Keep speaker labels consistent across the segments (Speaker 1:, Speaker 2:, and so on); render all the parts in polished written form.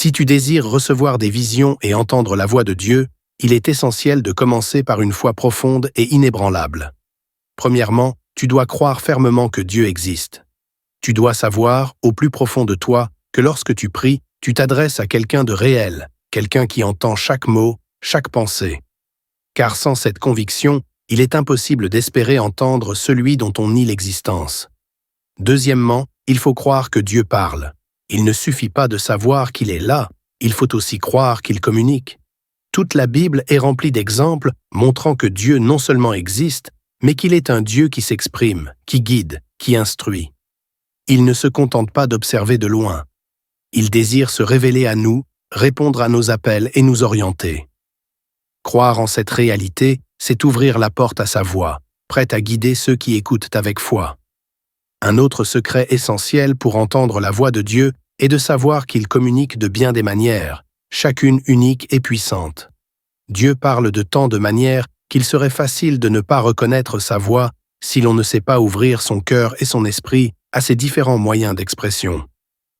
Speaker 1: Si tu désires recevoir des visions et entendre la voix de Dieu, il est essentiel de commencer par une foi profonde et inébranlable. Premièrement, tu dois croire fermement que Dieu existe. Tu dois savoir, au plus profond de toi, que lorsque tu pries, tu t'adresses à quelqu'un de réel, quelqu'un qui entend chaque mot, chaque pensée. Car sans cette conviction, il est impossible d'espérer entendre celui dont on nie l'existence. Deuxièmement, il faut croire que Dieu parle. Il ne suffit pas de savoir qu'il est là, il faut aussi croire qu'il communique. Toute la Bible est remplie d'exemples montrant que Dieu non seulement existe, mais qu'il est un Dieu qui s'exprime, qui guide, qui instruit. Il ne se contente pas d'observer de loin. Il désire se révéler à nous, répondre à nos appels et nous orienter. Croire en cette réalité, c'est ouvrir la porte à sa voix, prête à guider ceux qui écoutent avec foi. Un autre secret essentiel pour entendre la voix de Dieu est de savoir qu'il communique de bien des manières, chacune unique et puissante. Dieu parle de tant de manières qu'il serait facile de ne pas reconnaître sa voix si l'on ne sait pas ouvrir son cœur et son esprit à ces différents moyens d'expression.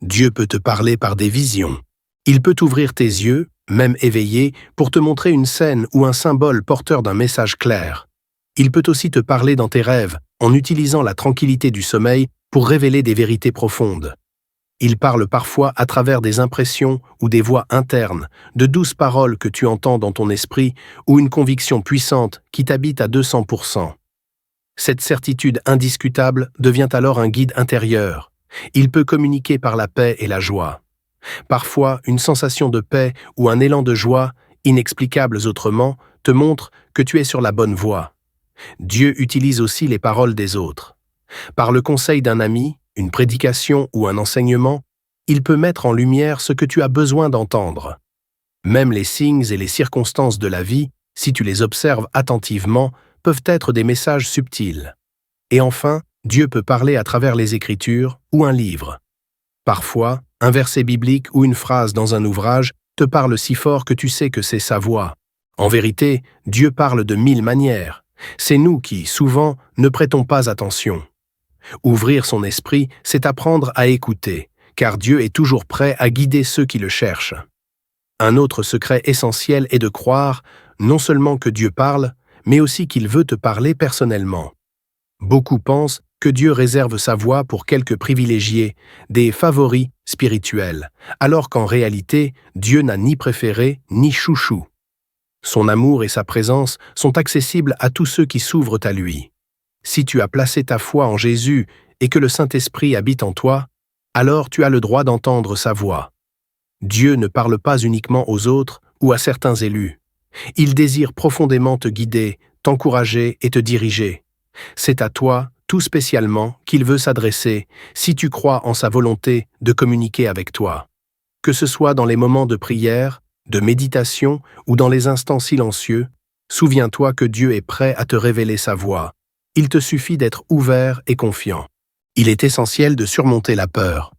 Speaker 1: Dieu peut te parler par des visions. Il peut ouvrir tes yeux, même éveillés, pour te montrer une scène ou un symbole porteur d'un message clair. Il peut aussi te parler dans tes rêves, en utilisant la tranquillité du sommeil pour révéler des vérités profondes. Il parle parfois à travers des impressions ou des voix internes, de douces paroles que tu entends dans ton esprit ou une conviction puissante qui t'habite à 200%. Cette certitude indiscutable devient alors un guide intérieur. Il peut communiquer par la paix et la joie. Parfois, une sensation de paix ou un élan de joie, inexplicables autrement, te montre que tu es sur la bonne voie. Dieu utilise aussi les paroles des autres. Par le conseil d'un ami, une prédication ou un enseignement, il peut mettre en lumière ce que tu as besoin d'entendre. Même les signes et les circonstances de la vie, si tu les observes attentivement, peuvent être des messages subtils. Et enfin, Dieu peut parler à travers les Écritures ou un livre. Parfois, un verset biblique ou une phrase dans un ouvrage te parle si fort que tu sais que c'est sa voix. En vérité, Dieu parle de 1000 manières. C'est nous qui, souvent, ne prêtons pas attention. Ouvrir son esprit, c'est apprendre à écouter, car Dieu est toujours prêt à guider ceux qui le cherchent. Un autre secret essentiel est de croire, non seulement que Dieu parle, mais aussi qu'il veut te parler personnellement. Beaucoup pensent que Dieu réserve sa voix pour quelques privilégiés, des favoris spirituels, alors qu'en réalité, Dieu n'a ni préféré ni chouchou. Son amour et sa présence sont accessibles à tous ceux qui s'ouvrent à lui. Si tu as placé ta foi en Jésus et que le Saint-Esprit habite en toi, alors tu as le droit d'entendre sa voix. Dieu ne parle pas uniquement aux autres ou à certains élus. Il désire profondément te guider, t'encourager et te diriger. C'est à toi, tout spécialement, qu'il veut s'adresser, si tu crois en sa volonté de communiquer avec toi. Que ce soit dans les moments de prière, de méditation ou dans les instants silencieux, souviens-toi que Dieu est prêt à te révéler sa voix. Il te suffit d'être ouvert et confiant. Il est essentiel de surmonter la peur.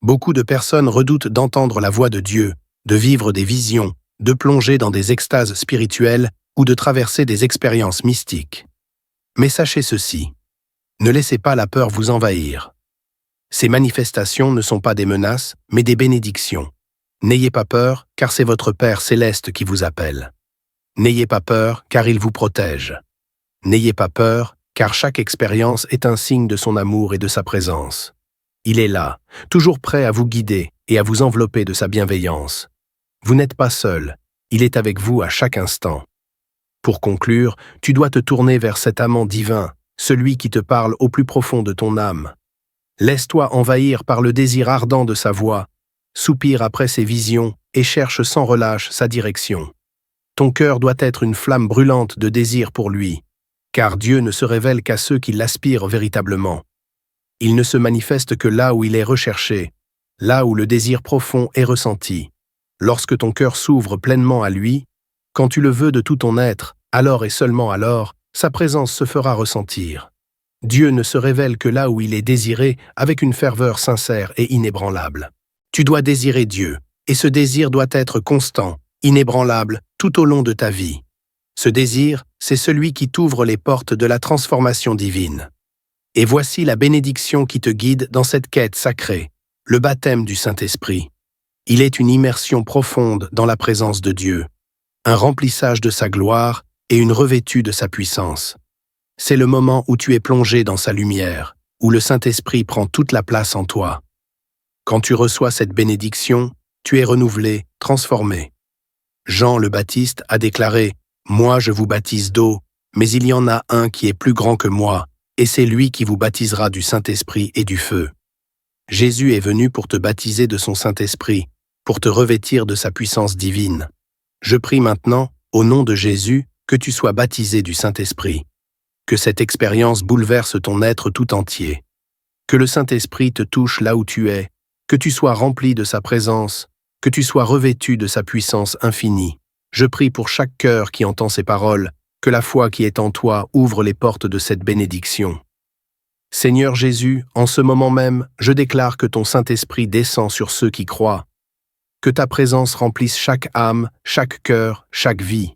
Speaker 1: Beaucoup de personnes redoutent d'entendre la voix de Dieu, de vivre des visions, de plonger dans des extases spirituelles ou de traverser des expériences mystiques. Mais sachez ceci, ne laissez pas la peur vous envahir. Ces manifestations ne sont pas des menaces, mais des bénédictions. N'ayez pas peur, car c'est votre Père céleste qui vous appelle. N'ayez pas peur, car il vous protège. N'ayez pas peur, car chaque expérience est un signe de son amour et de sa présence. Il est là, toujours prêt à vous guider et à vous envelopper de sa bienveillance. Vous n'êtes pas seul, il est avec vous à chaque instant. Pour conclure, tu dois te tourner vers cet amant divin, celui qui te parle au plus profond de ton âme. Laisse-toi envahir par le désir ardent de sa voix, soupire après ses visions et cherche sans relâche sa direction. Ton cœur doit être une flamme brûlante de désir pour lui, car Dieu ne se révèle qu'à ceux qui l'aspirent véritablement. Il ne se manifeste que là où il est recherché, là où le désir profond est ressenti. Lorsque ton cœur s'ouvre pleinement à lui, quand tu le veux de tout ton être, alors et seulement alors, sa présence se fera ressentir. Dieu ne se révèle que là où il est désiré avec une ferveur sincère et inébranlable. Tu dois désirer Dieu, et ce désir doit être constant, inébranlable, tout au long de ta vie. Ce désir, c'est celui qui t'ouvre les portes de la transformation divine. Et voici la bénédiction qui te guide dans cette quête sacrée, le baptême du Saint-Esprit. Il est une immersion profonde dans la présence de Dieu, un remplissage de sa gloire et une revêtue de sa puissance. C'est le moment où tu es plongé dans sa lumière, où le Saint-Esprit prend toute la place en toi. Quand tu reçois cette bénédiction, tu es renouvelé, transformé. Jean le Baptiste a déclaré « Moi je vous baptise d'eau, mais il y en a un qui est plus grand que moi, et c'est lui qui vous baptisera du Saint-Esprit et du feu. » Jésus est venu pour te baptiser de son Saint-Esprit, pour te revêtir de sa puissance divine. Je prie maintenant, au nom de Jésus, que tu sois baptisé du Saint-Esprit. Que cette expérience bouleverse ton être tout entier. Que le Saint-Esprit te touche là où tu es, que tu sois rempli de sa présence, que tu sois revêtu de sa puissance infinie. Je prie pour chaque cœur qui entend ces paroles, que la foi qui est en toi ouvre les portes de cette bénédiction. Seigneur Jésus, en ce moment même, je déclare que ton Saint-Esprit descend sur ceux qui croient. Que ta présence remplisse chaque âme, chaque cœur, chaque vie.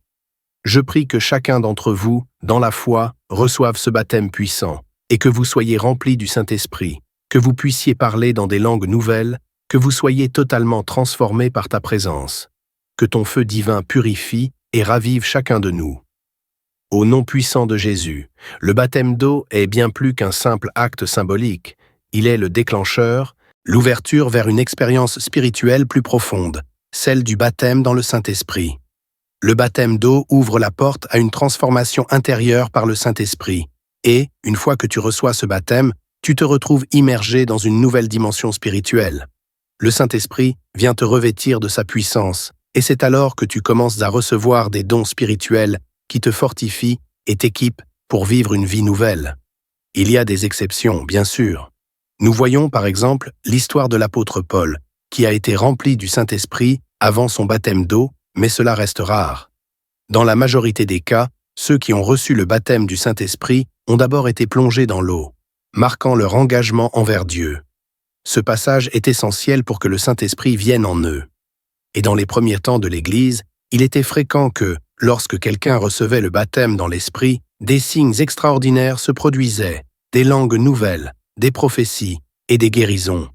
Speaker 1: Je prie que chacun d'entre vous, dans la foi, reçoive ce baptême puissant, et que vous soyez remplis du Saint-Esprit, que vous puissiez parler dans des langues nouvelles, que vous soyez totalement transformés par ta présence. Que ton feu divin purifie et ravive chacun de nous. Au nom puissant de Jésus, le baptême d'eau est bien plus qu'un simple acte symbolique. Il est le déclencheur, l'ouverture vers une expérience spirituelle plus profonde, celle du baptême dans le Saint-Esprit. Le baptême d'eau ouvre la porte à une transformation intérieure par le Saint-Esprit. Et, une fois que tu reçois ce baptême, tu te retrouves immergé dans une nouvelle dimension spirituelle. Le Saint-Esprit vient te revêtir de sa puissance, et c'est alors que tu commences à recevoir des dons spirituels qui te fortifient et t'équipent pour vivre une vie nouvelle. Il y a des exceptions, bien sûr. Nous voyons par exemple l'histoire de l'apôtre Paul, qui a été rempli du Saint-Esprit avant son baptême d'eau, mais cela reste rare. Dans la majorité des cas, ceux qui ont reçu le baptême du Saint-Esprit ont d'abord été plongés dans l'eau, marquant leur engagement envers Dieu. Ce passage est essentiel pour que le Saint-Esprit vienne en eux. Et dans les premiers temps de l'Église, il était fréquent que, lorsque quelqu'un recevait le baptême dans l'Esprit, des signes extraordinaires se produisaient, des langues nouvelles, des prophéties et des guérisons.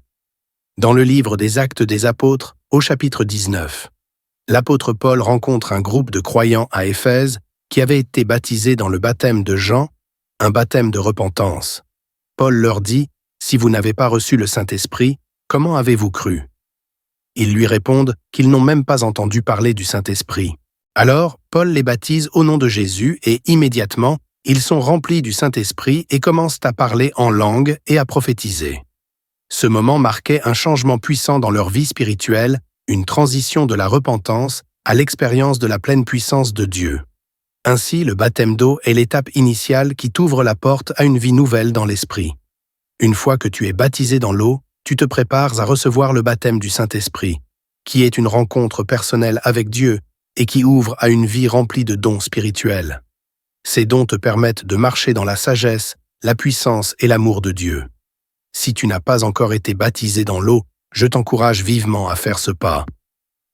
Speaker 1: Dans le livre des Actes des Apôtres, au chapitre 19, l'apôtre Paul rencontre un groupe de croyants à Éphèse qui avaient été baptisés dans le baptême de Jean, un baptême de repentance. Paul leur dit « Si vous n'avez pas reçu le Saint-Esprit, comment avez-vous cru ?» Ils lui répondent qu'ils n'ont même pas entendu parler du Saint-Esprit. Alors, Paul les baptise au nom de Jésus et immédiatement, ils sont remplis du Saint-Esprit et commencent à parler en langue et à prophétiser. Ce moment marquait un changement puissant dans leur vie spirituelle, une transition de la repentance à l'expérience de la pleine puissance de Dieu. Ainsi, le baptême d'eau est l'étape initiale qui t'ouvre la porte à une vie nouvelle dans l'Esprit. Une fois que tu es baptisé dans l'eau, tu te prépares à recevoir le baptême du Saint-Esprit, qui est une rencontre personnelle avec Dieu et qui ouvre à une vie remplie de dons spirituels. Ces dons te permettent de marcher dans la sagesse, la puissance et l'amour de Dieu. Si tu n'as pas encore été baptisé dans l'eau, je t'encourage vivement à faire ce pas.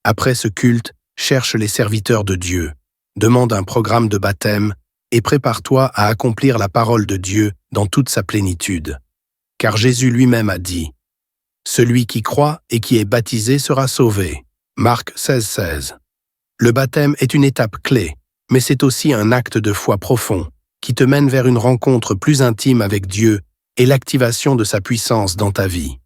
Speaker 1: Après ce culte, cherche les serviteurs de Dieu, demande un programme de baptême et prépare-toi à accomplir la parole de Dieu dans toute sa plénitude. Car Jésus lui-même a dit « Celui qui croit et qui est baptisé sera sauvé. » Marc 16,16. Le baptême est une étape clé, mais c'est aussi un acte de foi profond qui te mène vers une rencontre plus intime avec Dieu et l'activation de sa puissance dans ta vie.